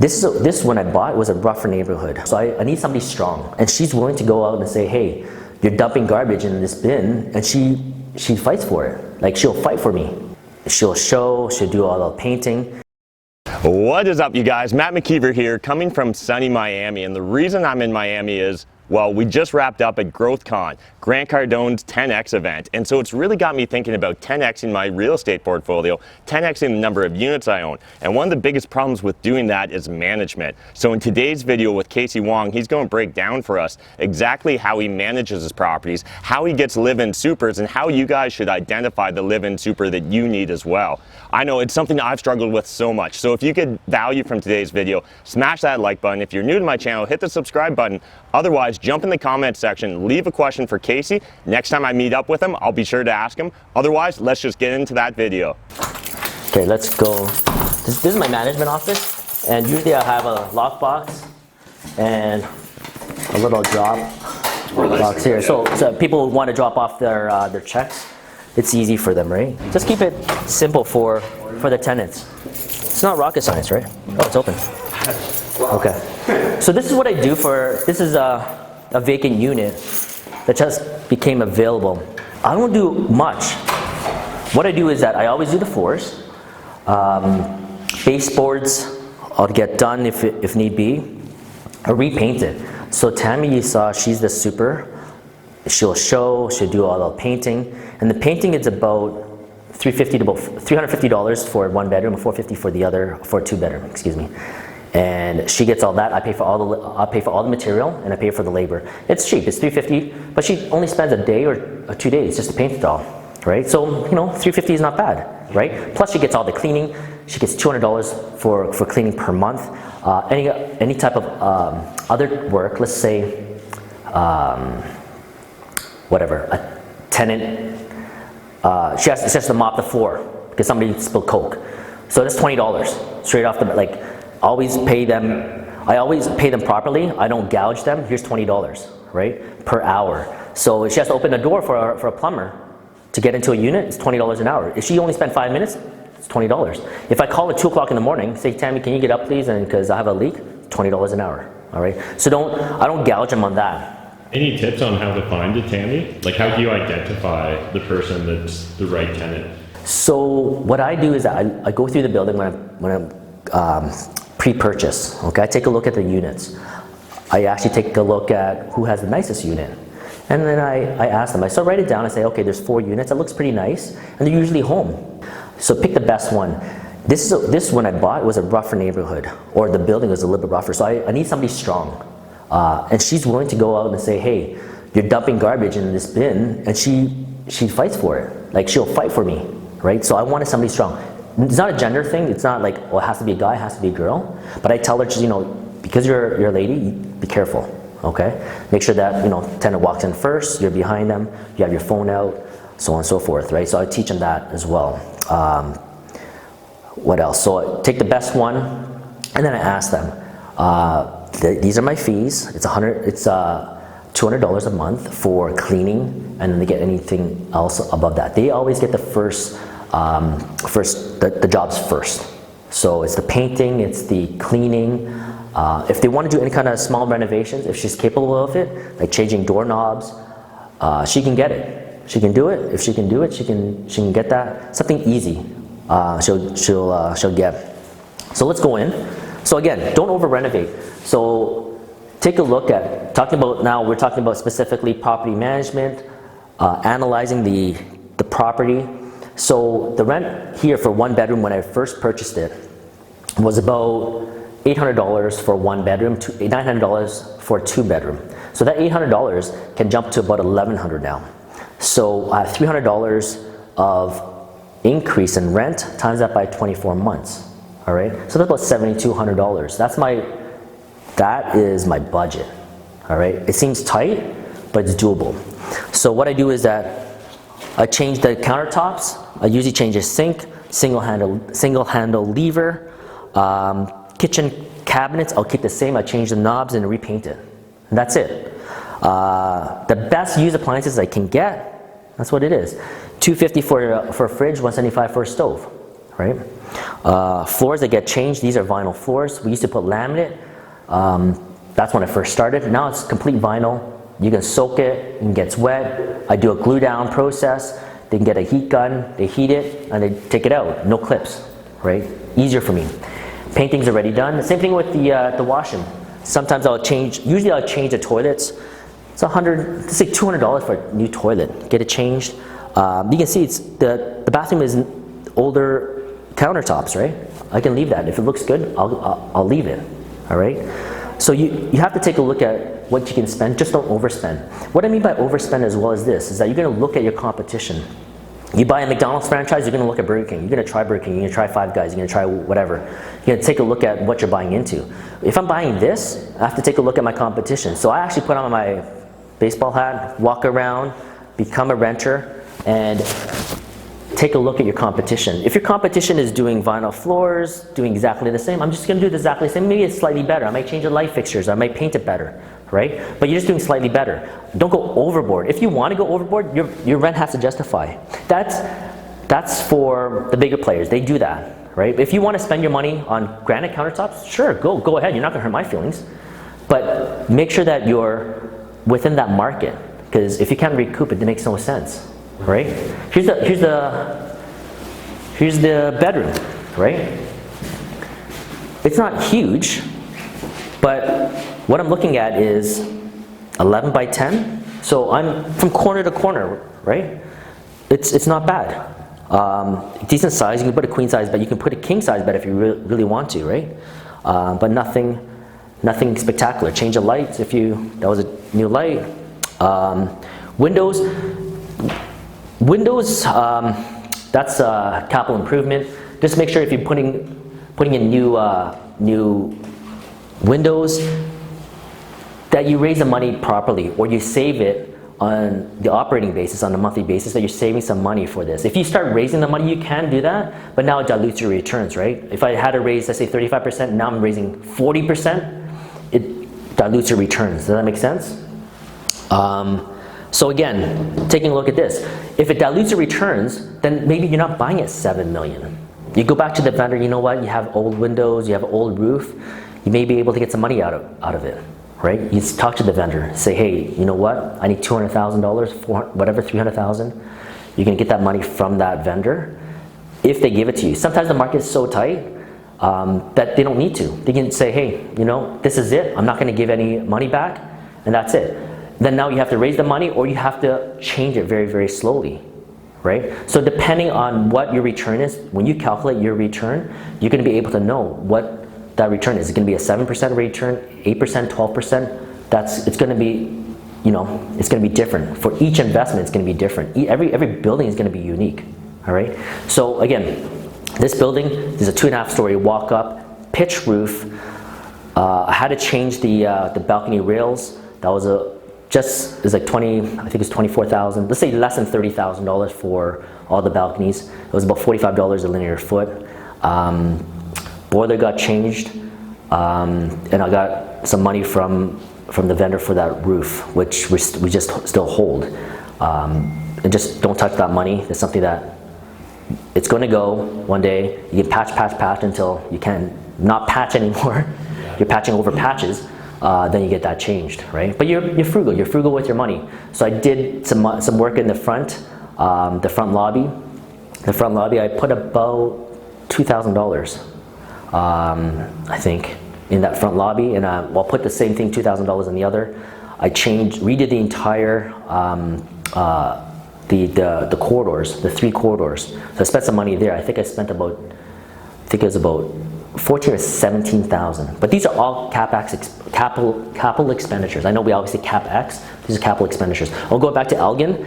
This one I bought was a rougher neighborhood. So I need somebody strong. And she's willing to go out and say, hey, you're dumping garbage in this bin, and she fights for it. Like, she'll fight for me. She'll do all the painting. What is up, you guys? Matt McKeever here, coming from sunny Miami, and the reason I'm in Miami is, well, we just wrapped up at GrowthCon, Grant Cardone's 10X event, and so it's really got me thinking about 10Xing my real estate portfolio, 10Xing the number of units I own, and one of the biggest problems with doing that is management. So in today's video with Kasey Wong, he's going to break down for us exactly how he manages his properties, how he gets live-in supers, and how you guys should identify the live-in super that you need as well. I know it's something I've struggled with so much, so if you get value from today's video, smash that like button. If you're new to my channel, hit the subscribe button. Otherwise, jump in the comment section, leave a question for Kasey. Next time I meet up with him, I'll be sure to ask him. Otherwise, let's just get into that video. Okay, let's go. This is my management office, and usually I have a lockbox and a little drop box here. So people want to drop off their checks. It's easy for them, right? Just keep it simple for the tenants. It's not rocket science, right? Oh, it's open. Okay. So this is what I do this is a vacant unit that just became available. I don't do much. What I do is that I always do the floors. Baseboards, I'll get done if need be. I repaint it. So Tammy, you saw, she's the super. She'll do all the painting. And the painting is about $350 for one bedroom, and $450 for two bedroom, excuse me. And she gets all that. I pay for all the material, and I pay for the labor. It's cheap. It's $350, but she only spends a day or 2 days just to paint it all, right? So, you know, $350 is not bad, right? Plus she gets all the cleaning. She gets $200 for cleaning per month. Any type of other work, let's say, whatever, a tenant, she has to mop the floor because somebody spilled Coke. So that's $20 straight off the bat. Like, I always pay them properly. I don't gouge them. Here's $20, right, per hour. So if she has to open the door for a plumber to get into a unit, it's $20 an hour. If she only spent 5 minutes, it's $20. If I call at 2 o'clock in the morning, say, Tammy, can you get up please, and because I have a leak, $20 an hour. All right. So I don't gouge them on that. Any tips on how to find a Tammy? Like, how do you identify the person that's the right tenant? So what I do is that I go through the building when I'm pre-purchase. Okay, I take a look at the units. I actually take a look at who has the nicest unit, and then I ask them. I start write it down. I say, okay, there's 4 units. That looks pretty nice, and they're usually home. So pick the best one. This one I bought was a rougher neighborhood, or the building was a little bit rougher. So I need somebody strong. And she's willing to go out and say, hey, you're dumping garbage in this bin, and she fights for it. Like, she'll fight for me, right? So I wanted somebody strong. It's not a gender thing. It's not like, well, it has to be a guy, it has to be a girl. But I tell her, you know, because you're a lady, be careful, okay? Make sure that, you know, tenant walks in first, you're behind them, you have your phone out, so on and so forth, right? So I teach them that as well. What else? So I take the best one, and then I ask them, these are my fees. It's $200 a month for cleaning, and then they get anything else above that. They always get the the jobs first. So it's the painting, it's the cleaning. If they want to do any kind of small renovations, if she's capable of it, like changing doorknobs, she can get it. She can do it. If she can do it, she can get that. Something easy. She'll get. So let's go in. So again, don't over renovate. So take a look at, we're talking about specifically property management, analyzing the property. So the rent here for one bedroom when I first purchased it was about $800 for one bedroom, $900 for a 2-bedroom. So that $800 can jump to about $1,100 now. So I have $300 of increase in rent, times that by 24 months. All right, so that's about $7,200. That is my budget. All right, it seems tight, but it's doable. So what I do is that I change the countertops. I usually change a sink, single handle lever, kitchen cabinets. I'll keep the same. I change the knobs and repaint it. And that's it. The best used appliances I can get. That's what it is. $250 for a fridge, $175 for a stove, right? Floors that get changed, these are vinyl floors. We used to put laminate. That's when I first started. Now it's complete vinyl. You can soak it, it gets wet. I do a glue down process. They can get a heat gun, they heat it, and they take it out. No clips, right? Easier for me. Painting's already done. The same thing with the washing. Sometimes usually I'll change the toilets. It's let's say $200 for a new toilet. Get it changed. You can see it's the bathroom is older countertops, right? I can leave that. If it looks good, I'll leave it, all right? So you have to take a look at what you can spend, just don't overspend. What I mean by overspend as well as this, is that you're gonna look at your competition. You buy a McDonald's franchise, you're gonna look at Burger King, you're gonna try Burger King, you're gonna try Five Guys, you're gonna try whatever. You're gonna take a look at what you're buying into. If I'm buying this, I have to take a look at my competition. So I actually put on my baseball hat, walk around, become a renter, and take a look at your competition. If your competition is doing vinyl floors, doing exactly the same, I'm just gonna do exactly the same. Maybe it's slightly better. I might change the light fixtures, I might paint it better, right? But you're just doing slightly better. Don't go overboard. If you wanna go overboard, your rent has to justify. That's for the bigger players, they do that, right? If you wanna spend your money on granite countertops, sure, go ahead, you're not gonna hurt my feelings. But make sure that you're within that market, because if you can't recoup it, it makes no sense. Right? Here's the bedroom, right? It's not huge, but what I'm looking at is 11 by 10. So I'm from corner to corner, right? It's not bad. Decent size. You can put a queen size bed. You can put a king size bed if you really want to, right? But nothing spectacular. Change the lights if that was a new light. Windows, that's capital improvement. Just make sure if you're putting in new windows, that you raise the money properly, or you save it on the operating basis, on a monthly basis, that you're saving some money for this. If you start raising the money, you can do that, but now it dilutes your returns, right? If I had to raise, let's say 35%, now I'm raising 40%, it dilutes your returns. Does that make sense? So again, taking a look at this, if it dilutes your returns, then maybe you're not buying at $7 million. You go back to the vendor, you know what, you have old windows, you have old roof, you may be able to get some money out of it, right? You just talk to the vendor, say, hey, you know what, I need $200,000, whatever, $300,000. You can get that money from that vendor if they give it to you. Sometimes the market is so tight that they don't need to. They can say, hey, you know, this is it, I'm not gonna give any money back, and that's it. Then now you have to raise the money, or you have to change it very, very slowly, right? So depending on what your return is, when you calculate your return, you're gonna be able to know what that return is. It's gonna be a 7% return, 8%, 12%. It's gonna be, you know, it's gonna be different. For each investment, it's gonna be different. Every building is gonna be unique, all right? So again, this building is a 2.5-story walk-up, pitch roof. I had to change the balcony rails. That was it's like I think it's $24,000, let's say less than $30,000 for all the balconies. It was about $45 a linear foot. Boiler got changed, and I got some money from the vendor for that roof, which we just still hold. And just don't touch that money. It's something that it's going to go one day. You can patch until you can not patch anymore. You're patching over patches. Then you get that changed, right? But you're frugal. You're frugal with your money. So I did some work in the front lobby. The front lobby, I put about $2,000, I think, in that front lobby, and I'll put the same thing, $2,000 in the other. I redid the entire the corridors, the 3 corridors. So I spent some money there. I think it was about 14 or 17,000. But these are all capital expenditures. I know we always say CapEx. These are capital expenditures. I'll go back to Elgin.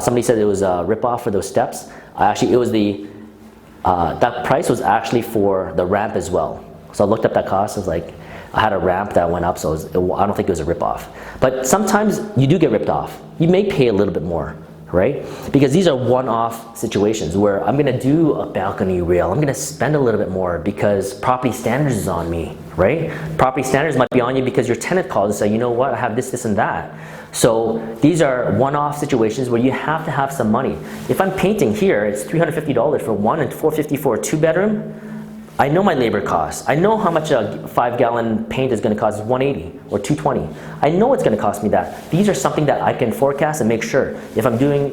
Somebody said it was a ripoff for those steps. Actually, it was that price was actually for the ramp as well. So I looked up that cost. I was like, I had a ramp that went up, so I don't think it was a ripoff. But sometimes you do get ripped off. You may pay a little bit more right? Because these are one-off situations where I'm gonna do a balcony rail, I'm gonna spend a little bit more because property standards is on me, right? Property standards might be on you because your tenant calls and say, you know what, I have this, this, and that. So these are one-off situations where you have to have some money. If I'm painting here, it's $350 for one and $450 for a 2-bedroom. I know my labor costs. I know how much a 5-gallon paint is going to cost, $180 or $220. I know it's going to cost me that. These are something that I can forecast and make sure. If I'm doing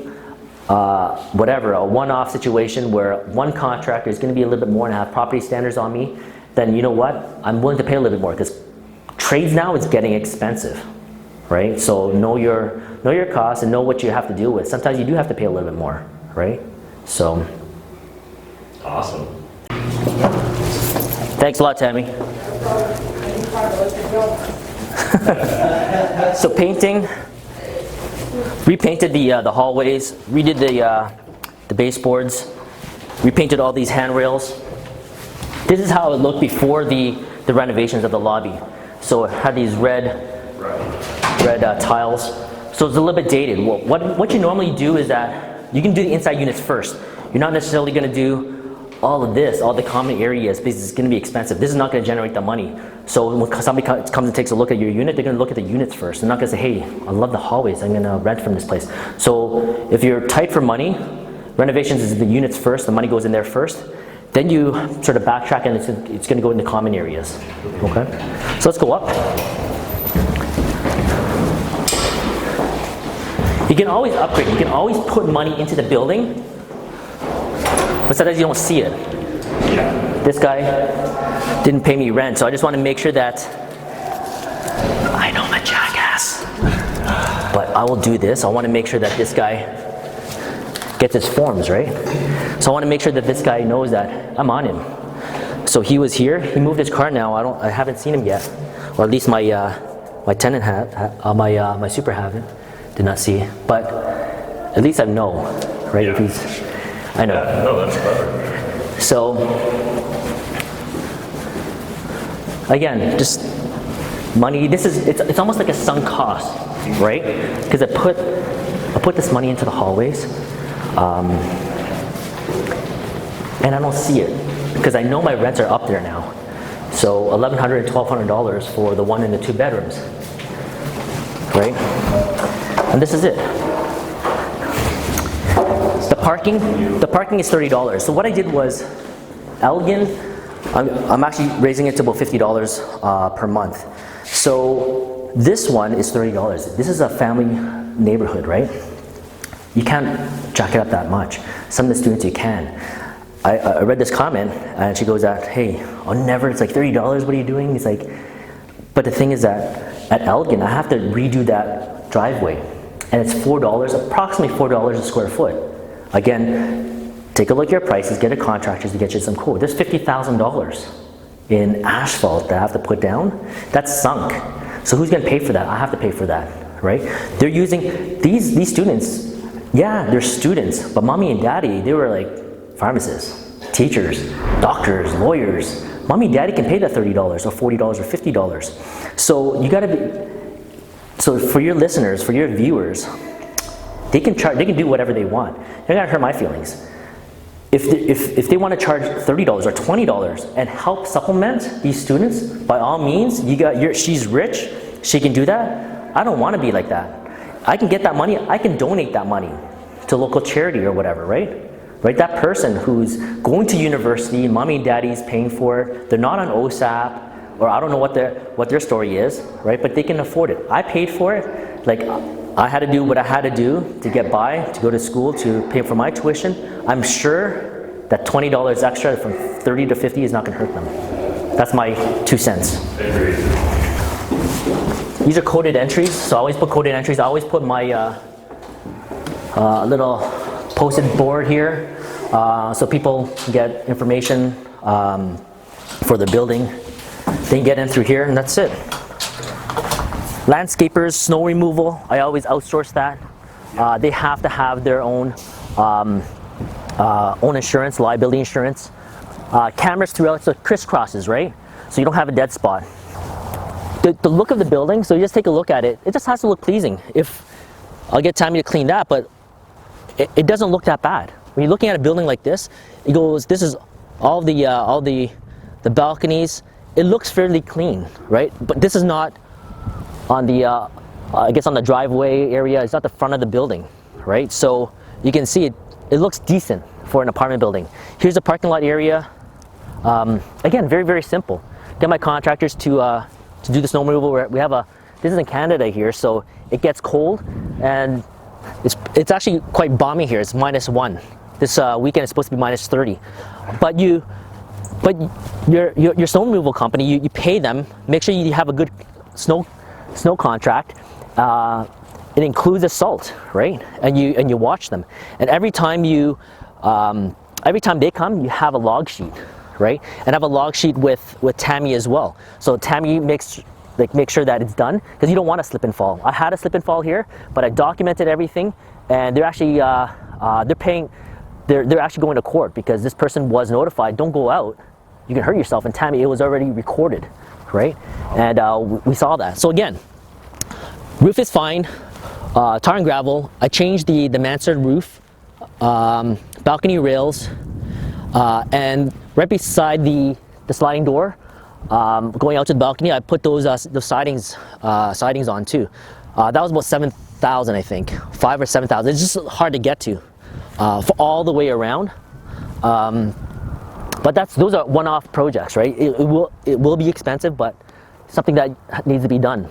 whatever, a one-off situation where one contractor is going to be a little bit more and have property standards on me, then you know what? I'm willing to pay a little bit more because trades now is getting expensive, right? So know your costs and know what you have to deal with. Sometimes you do have to pay a little bit more, right? So. Awesome. Thanks a lot, Tammy. So painting, repainted the hallways, redid the baseboards, repainted all these handrails. This is how it looked before the renovations of the lobby. So it had these red tiles. So it's a little bit dated. Well, what you normally do is that you can do the inside units first. You're not necessarily going to do all of this, all the common areas, because it's going to be expensive. This is not going to generate the money. So when somebody comes and takes a look at your unit, they're going to look at the units first. They're not going to say, hey, I love the hallways, I'm going to rent from this place. So if you're tight for money, renovations is the units first, the money goes in there first. Then you sort of backtrack and it's going to go into common areas. Okay? So let's go up. You can always upgrade. You can always put money into the building, but sometimes you don't see it. This guy didn't pay me rent, so I just want to make sure that I know I'm a jackass. But I will do this. I want to make sure that this guy gets his forms, right? So I want to make sure that this guy knows that I'm on him. So he was here. He moved his car now. I haven't seen him yet, or at least my tenant my super haven't. Did not see, but at least I know, right? If he's, I know. Yeah, no, that's perfect. So, again, just money. It's almost like a sunk cost, right? Because I put this money into the hallways, and I don't see it because I know my rents are up there now. So $1,100 and $1,200 for the 1 and the 2 bedrooms, right? And this is it. The parking is $30. So what I did was, Elgin, I'm actually raising it to about $50 per month. So this one is $30. This is a family neighborhood, right? You can't jack it up that much. Some of the students you can. I read this comment and she goes out, hey, I'll never, it's like $30, what are you doing? It's like, but the thing is that at Elgin, I have to redo that driveway. And it's $4, approximately $4 a square foot. Again, take a look at your prices, get a contractor to get you some quote. There's $50,000 in asphalt that I have to put down. That's sunk. So who's going to pay for that? I have to pay for that, right? They're using, these students, yeah, they're students, but mommy and daddy, they were like pharmacists, teachers, doctors, lawyers. Mommy and daddy can pay that $30 or $40 or $50. So you got to be, so for your listeners, for your viewers, they can do whatever they want. They're not gonna hurt my feelings. If they want to charge $30 or $20 and help supplement these students, by all means, she's rich, she can do that. I don't want to be like that. I can get that money, I can donate that money to local charity or whatever, right? Right? That person who's going to university, mommy and daddy's paying for it, they're not on OSAP, or I don't know what their story is, right? But they can afford it. I paid for it. Like, I had to do what I had to do to get by, to go to school, to pay for my tuition. I'm sure that $20 extra from 30 to 50 is not going to hurt them. That's my 2 cents. These are coded entries, so I always put coded entries. I always put my little posted board here, so people get information for the building. They can get in through here, and that's it. Landscapers, snow removal, I always outsource that. They have to have their own insurance, liability insurance. Cameras throughout, so crisscrosses, right? So you don't have a dead spot. The look of the building, so you just take a look at it, it just has to look pleasing. If I'll get Tammy to clean that, but it doesn't look that bad. When you're looking at a building like this, it goes, this is all the balconies. It looks fairly clean, right? But this is not on the, I guess on the driveway area. It's not the front of the building, right? So you can see it looks decent for an apartment building. Here's the parking lot area. Again, very, very simple. Get my contractors to do the snow removal. We have this is in Canada here, so it gets cold, and it's actually quite balmy here. It's -1. This weekend is supposed to be -30. But your snow removal company, you pay them, make sure you have a good snow contract. It includes a salt, right? And you watch them, and every time they come, you have a log sheet, right? And have a log sheet with Tammy as well. So Tammy make sure that it's done, because you don't want to slip and fall. I had a slip and fall here, but I documented everything, and they're actually they're actually going to court because this person was notified. Don't go out, you can hurt yourself. And Tammy, it was already recorded, right? And we saw that. So again, roof is fine. Tar and gravel. I changed the mansard roof, balcony rails, and right beside the sliding door, going out to the balcony, I put those sidings on too. That was about 7,000, I think, 5,000 or 7,000. It's just hard to get to for all the way around. But those are one-off projects, right? It will be expensive, but something that needs to be done.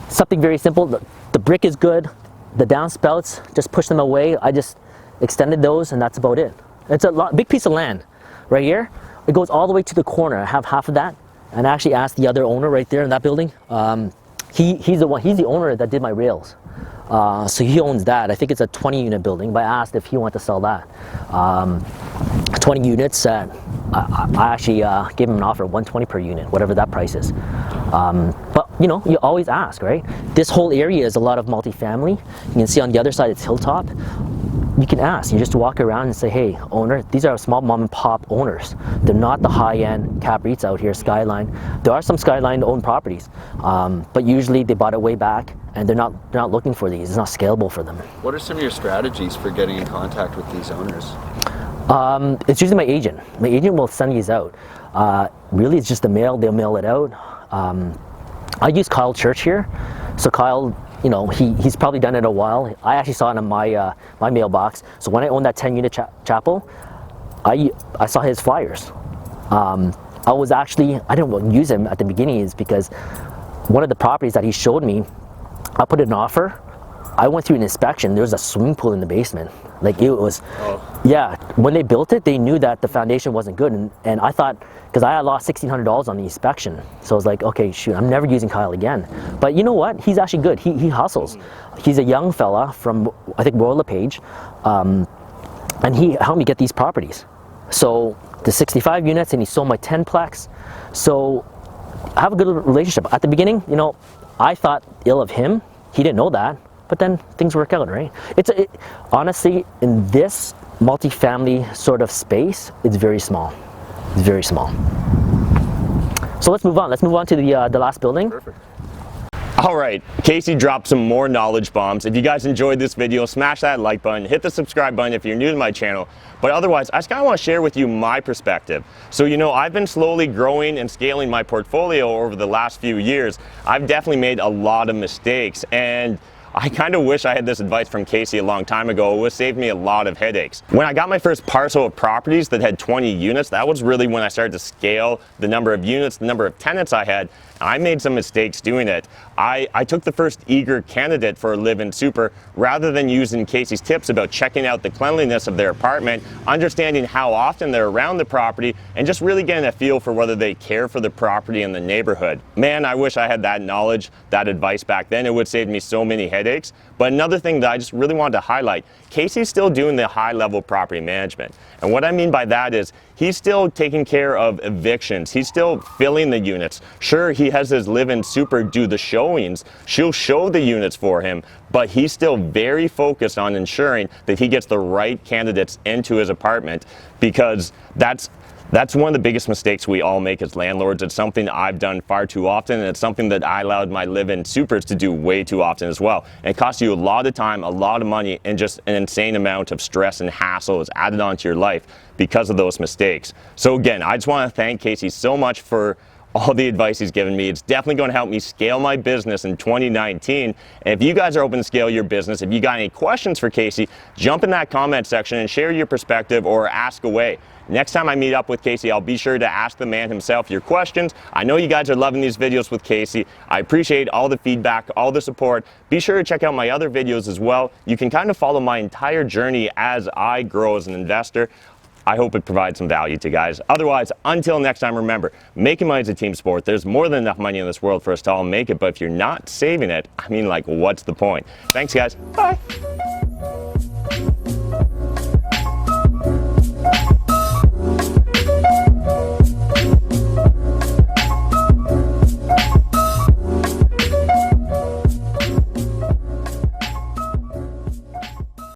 Something very simple. The brick is good. The downspouts, just push them away. I just extended those, and that's about it. It's a big piece of land right here. It goes all the way to the corner. I have half of that, and I actually asked the other owner right there in that building. He's the owner that did my rails. So he owns that. I think it's a 20-unit building, but I asked if he wanted to sell that. 20 units. I actually gave him an offer, $120 per unit, whatever that price is. But you know, you always ask, right? This whole area is a lot of multifamily. You can see on the other side it's hilltop. You can ask. You just walk around and say, hey, owner, these are small mom and pop owners. They're not the high-end cap REITs out here, Skyline. There are some Skyline-owned properties, but usually they bought it way back, and they're not looking for these. It's not scalable for them. What are some of your strategies for getting in contact with these owners? It's usually my agent. My agent will send these out. Really, it's just the mail. They'll mail it out. I use Kyle Church here. So Kyle, you know, he's probably done it a while. I actually saw it in my my mailbox. So when I owned that 10-unit chapel, I saw his flyers. I didn't use him at the beginning is because one of the properties that he showed me, I put in an offer. I went through an inspection. There was a swimming pool in the basement. Like it was, yeah. When they built it, they knew that the foundation wasn't good, and I thought, because I had lost $1,600 on the inspection, so I was like, okay, shoot, I'm never using Kyle again. But you know what? He's actually good. He hustles. He's a young fella from, I think, Royal LePage, and he helped me get these properties. So the 65 units, and he sold my 10-plex. So I have a good relationship. At the beginning, you know, I thought ill of him. He didn't know that. But then things work out, right? Honestly, in this multifamily sort of space, it's very small. It's very small. So let's move on. Let's move on to the last building. Perfect. All right, Kasey dropped some more knowledge bombs. If you guys enjoyed this video, smash that like button, hit the subscribe button if you're new to my channel. But otherwise, I just kind of want to share with you my perspective. So, you know, I've been slowly growing and scaling my portfolio over the last few years. I've definitely made a lot of mistakes, and I kind of wish I had this advice from Kasey a long time ago. It would have saved me a lot of headaches. When I got my first parcel of properties that had 20 units, that was really when I started to scale the number of units, the number of tenants I had. I made some mistakes doing it. I took the first eager candidate for a live-in super rather than using Kasey's tips about checking out the cleanliness of their apartment, understanding how often they're around the property, and just really getting a feel for whether they care for the property and the neighborhood. Man, I wish I had that knowledge, that advice back then. It would save me so many headaches. But another thing that I just really wanted to highlight, Kasey's still doing the high-level property management. And what I mean by that is he's still taking care of evictions. He's still filling the units. Sure, he has his live-in super do the showings. She'll show the units for him, but he's still very focused on ensuring that he gets the right candidates into his apartment, because that's That's one of the biggest mistakes we all make as landlords. It's something I've done far too often, and it's something that I allowed my live-in supers to do way too often as well. And it costs you a lot of time, a lot of money, and just an insane amount of stress and hassle is added onto your life because of those mistakes. So again, I just want to thank Kasey so much for all the advice he's given me. It's definitely going to help me scale my business in 2019. And if you guys are open to scale your business, if you got any questions for Kasey, jump in that comment section and share your perspective or ask away. Next time I meet up with Kasey, I'll be sure to ask the man himself your questions. I know you guys are loving these videos with Kasey. I appreciate all the feedback, all the support. Be sure to check out my other videos as well. You can kind of follow my entire journey as I grow as an investor. I hope it provides some value to you guys. Otherwise, until next time, remember, making money is a team sport. There's more than enough money in this world for us to all make it, but if you're not saving it, I mean, like, what's the point? Thanks, guys. Bye.